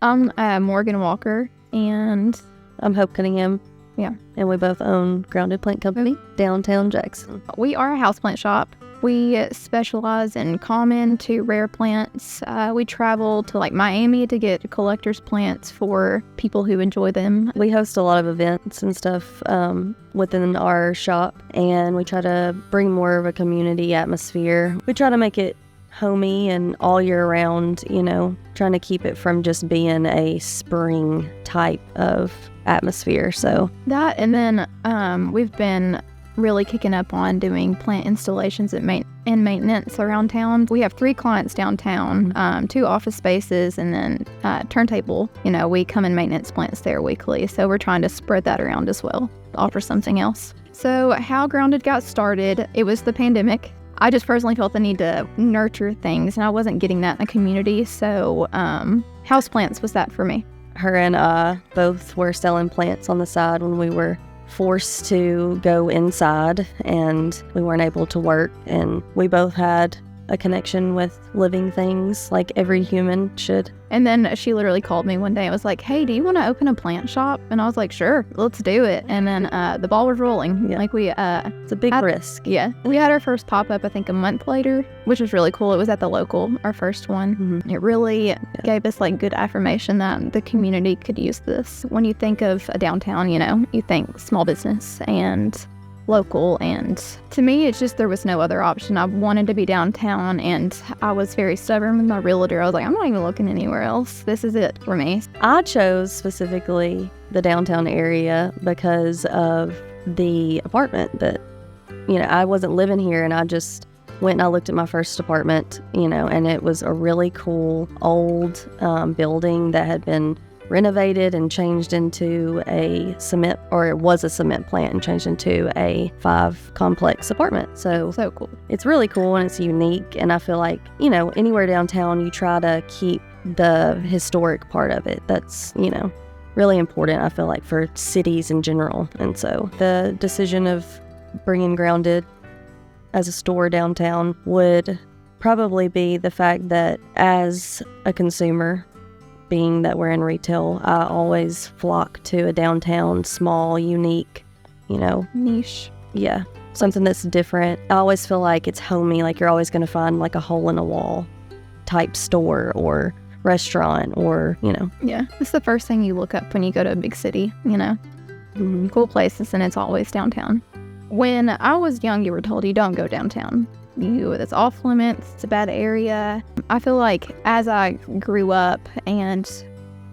I'm Morgan Walker, and I'm Hope Cunningham. Yeah. And we both own Grounded Plant Company, downtown Jackson. We are a houseplant shop. We specialize in common to rare plants. We travel to like Miami to get collector's plants for people who enjoy them. We host a lot of events and stuff within our shop, and we try to bring more of a community atmosphere. We try to make it homey and all year round, trying to keep it from just being a spring type of atmosphere. So that, and then we've been really kicking up on doing plant installations and maintenance around town. We have 3 clients downtown, 2 office spaces, and then turntable. We come and maintenance plants there weekly, so we're trying to spread that around as well, offer something else. So how Grounded got started, it was the pandemic. I just personally felt the need to nurture things, and I wasn't getting that in the community, so houseplants was that for me. Her and I both were selling plants on the side when we were forced to go inside and we weren't able to work, and we both had a connection with living things like every human should. And then she literally called me one day and was like, hey, do you want to open a plant shop? And I was like, sure, let's do it. And then the ball was rolling. Yeah. Like it's a big risk. Yeah. We had our first pop-up, I think, a month later, which was really cool. It was at the local, our first one. Mm-hmm. It really gave us like good affirmation that the community could use this. When you think of a downtown, you think small business and local, and to me it's just there was no other option. I wanted to be downtown, and I was very stubborn with my realtor. I was like, I'm not even looking anywhere else. This is it for me. I chose specifically the downtown area because of the apartment that I wasn't living here, and I just went and I looked at my first apartment, and it was a really cool old building that had been renovated and changed into it was a cement plant and changed into a 5 complex apartment. So cool. It's really cool and it's unique. And I feel like, anywhere downtown, you try to keep the historic part of it. That's, really important, I feel like, for cities in general. And so the decision of bringing Grounded as a store downtown would probably be the fact that as a consumer, being that we're in retail, I always flock to a downtown, small, unique, niche. Yeah, something that's different. I always feel like it's homey, like you're always going to find like a hole in a wall type store or restaurant or, Yeah, it's the first thing you look up when you go to a big city, Mm-hmm. Cool places, and it's always downtown. When I was young, you were told you don't go downtown. It's off limits, it's a bad area. I feel like as I grew up and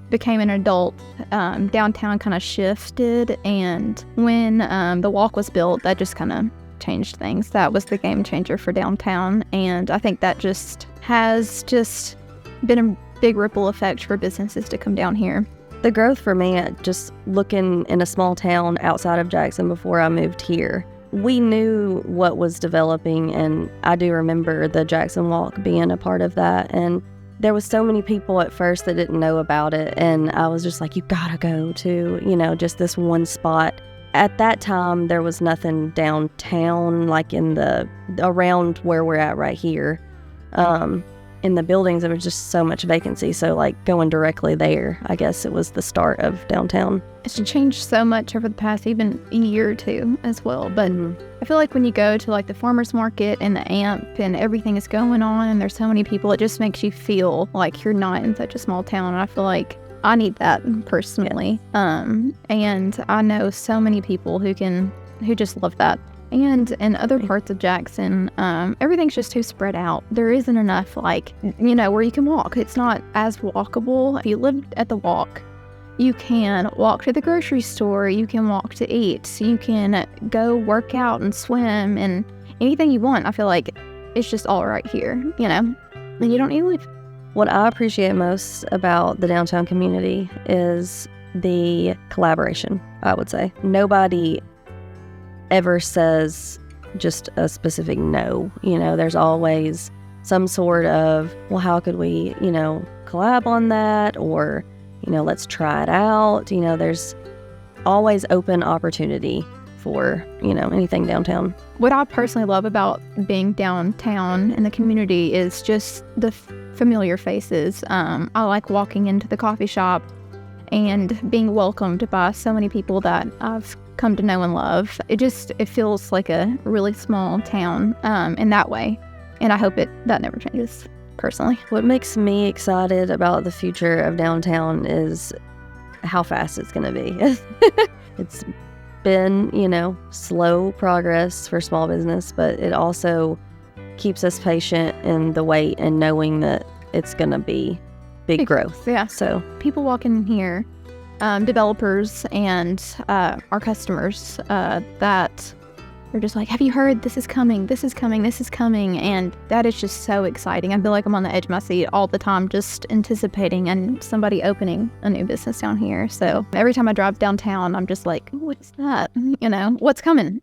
became an adult, downtown kind of shifted, and when the walk was built, that just kind of changed things. That was the game changer for downtown, and I think that has been a big ripple effect for businesses to come down here. The growth for me, just looking in a small town outside of Jackson before I moved here, we knew what was developing, and I do remember the Jackson Walk being a part of that. And there was so many people at first that didn't know about it, and I was just like, you gotta go to, just this one spot. At that time, there was nothing downtown, like around where we're at right here. In the buildings, there was just so much vacancy. So like going directly there, I guess it was the start of downtown. It's changed so much over the past even a year or two as well. But I feel like when you go to like the farmer's market and the AMP and everything is going on and there's so many people, it just makes you feel like you're not in such a small town. And I feel like I need that personally. Yeah. And I know so many people who just love that. And in other parts of Jackson, everything's just too spread out. There isn't enough, where you can walk. It's not as walkable. If you live at the Walk, you can walk to the grocery store. You can walk to eat. You can go work out and swim and anything you want. I feel like it's just all right here, and you don't need to leave. What I appreciate most about the downtown community is the collaboration, I would say. Nobody ever says just a specific no. There's always some sort of, well, how could we, collab on that? Or, let's try it out. There's always open opportunity for, anything downtown. What I personally love about being downtown in the community is just the familiar faces. I like walking into the coffee shop and being welcomed by so many people that I've come to know and love. It feels like a really small town in that way. And I hope that never changes, personally. What makes me excited about the future of downtown is how fast it's going to be. It's been, slow progress for small business, but it also keeps us patient in the wait and knowing that it's going to be big growth. Yeah. So people walk in here, developers and our customers that are just like, have you heard? This is coming. This is coming. This is coming. And that is just so exciting. I feel like I'm on the edge of my seat all the time, just anticipating and somebody opening a new business down here. So every time I drive downtown, I'm just like, what's that? What's coming?